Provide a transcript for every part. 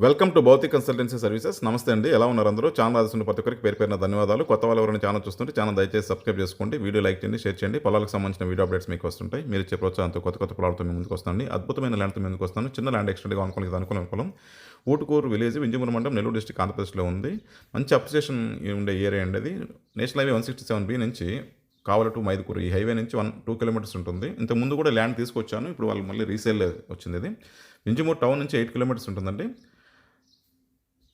Welcome to Bhautik consultancy services. నమస్తే అండి, ఎలా ఉన్నారు అందరూ? ఛానల్ ఆదర్శిస్తున్న ప్రతి ఒక్కరికి పేరు పేరున ధన్యవాదాలు. కొత్త వాళ్ళు ఎవరైనా ఛానల్ చూస్తుంటే ఛానల్ దయచేసి సబ్స్క్రైబ్ చేసుకోండి, వీడియో లైక్ చేయండి, షేర్ చేయండి. పొలాలకు సంబంధించిన వీడియో అప్డేట్స్ మీకు వస్తుంటాయి. మీరు ఇచ్చే ప్రోత్సాహంతో కొత్త కొత్త పొలాలతో మీ ముందుకు వస్తాను. అద్భుతమైన ల్యాండ్తో ముందుకు వస్తాను. చిన్న ల్యాండ్ ఎక్స్టెంట్గా అనుకూలం ఊటుకూరు విలేజ్, వింజమూరు మండలం, నెల్లూరు డిస్ట్రిక్ట్, ఆంధ్రప్రదేశ్లో ఉంది. మంచి అప్రిసియేషన్ ఉండే ఏరియా అండి అది. నేషనల్ హైవే 167B నుంచి కావల టు మైదుకూరు, ఈ హైవే నుంచి 2 కిలోమీటర్స్ ఉంటుంది. ఇంతకుముందు కూడా ల్యాండ్ తీసుకొచ్చాను, ఇప్పుడు వాళ్ళు మళ్ళీ రీసేల్ వచ్చింది. ఇది వింజమూరు టౌన్ నుంచి 8 కిలోమీటర్స్ ఉంటుందండి.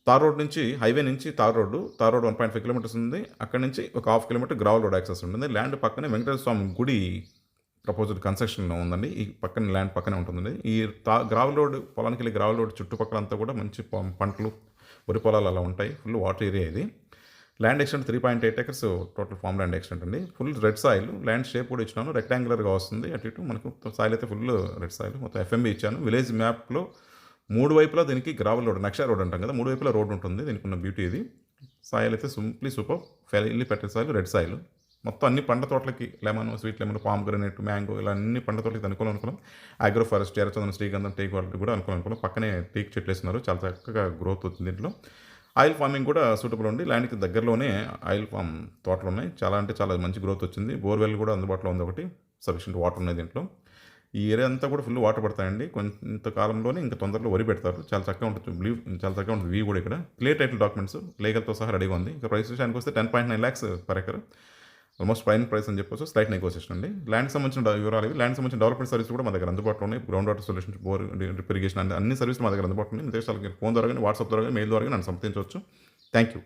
తార్ రోడ్ నుంచి, హైవే నుంచి తార్ రోడ్ 1.5 కిలోమీటర్స్ ఉంది. అక్కడ నుంచి ఒక 1/2 కిలోమీటర్ గ్రావెల్ రోడ్ యాక్సెస్ ఉంటుంది. ల్యాండ్ పక్కనే వెంకటేశ్వర స్వామి గుడి ప్రపోజ్డ్ కన్స్ట్రక్షన్లో ఉందండి. ఈ పక్కన ల్యాండ్ పక్కనే ఉంటుందండి. ఈ గ్రావెల్ రోడ్, పొలానికి వెళ్ళి గ్రావెల్ రోడ్ చుట్టుపక్కలంతా కూడా మంచి పంటలు, వరి పొలాలు అలా ఉంటాయి. ఫుల్ వాటర్ ఏరియా ఇది. Land extent 3.8 acres total farm land extent అండి. Full red soil. Land shape కూడా ఇచ్చినాను, రెక్టాంగులర్గా వస్తుంది. అటు ఇటు మనకు సాయిల్ అయితే ఫుల్ రెడ్ సాయిల్. మొత్తం FMB ఇచ్చాను. విలేజ్ మ్యాప్లో 3 వైపులా దీనికి గ్రావెల్ రోడ్, నక్షా రోడ్ అంటాం కదా, 3 వైపులా రోడ్ ఉంటుంది. దీనికి ఉన్న బ్యూటీ ఇది. సాయిల్ అయితే సింప్లీ సూపర్, ఫెయిల్లీ పెట్టే సాయిల్, రెడ్ సాయిల్. మొత్తం అన్ని పంట తోటలకి, lemon, sweet lemon, palm granite, mango, ఇలా అన్ని పంట తోటలకి అనుకూలం. అగ్రో ఫారెస్ట్, ఎర్రచందనం, శ్రీగంధం, టేక్ వాటర్ కూడా అనుకూలం. పక్కనే టేక్ చెట్లు వేస్తున్నారు, చాలా చక్కగా గ్రోత్ అవుతుంది దీంట్లో. ఆయిల్ ఫార్మింగ్ కూడా సూటబుల్ ఉంది. ల్యాండ్కి దగ్గరలోనే ఆయిల్ ఫామ్ తోటలు ఉన్నాయి. చాలా అంటే చాలా మంచి గ్రోత్ వచ్చింది. బోర్వెల్ కూడా అందుబాటులో ఉంది ఒకటి. సఫిషియంట్ వాటర్ ఉన్నాయి దీంట్లో. ఈ ఏరియా అంతా కూడా ఫుల్ వాటర్ పడతాయండి. కొంతకాలంలోనే ఇంకా తొందరలో వరి పెడతారు. చాలా చక్కగా ఉంటుంది చాలా చక్కగా ఉంటుంది వ్యూ కూడా. ఇక్కడ క్లియర్ టైటిల్ డాక్యుమెంట్స్ లీగల్తో సహా రెడీగా ఉంది. ఇంకా ప్రైస్ విషయానికి వస్తే 10.9 lakhs per acre, almost prime price అని చెప్పొచ్చు. స్లైట్ నెగోసియేషన్ అండి. ల్యాండ్ సంబంధించిన వివరాలు ఇవి. ల్యాండ్ సంబంధించిన డెవలప్మెంట్ సర్వీస్ కూడా మా దగ్గర అందుబాటులో ఉన్నాయి. Ground water solution, bore, drip irrigation, అన్ని సర్వీసులు మా దగ్గర అందుబాటులో ఉన్నాయి. విదేశాలకి ఫోన్ ద్వారా కానీ, వాట్సాప్ ద్వారా కానీ, మెయిల్ ద్వారా కానీ నన్ను సంప్రదించవచ్చు. Thank you.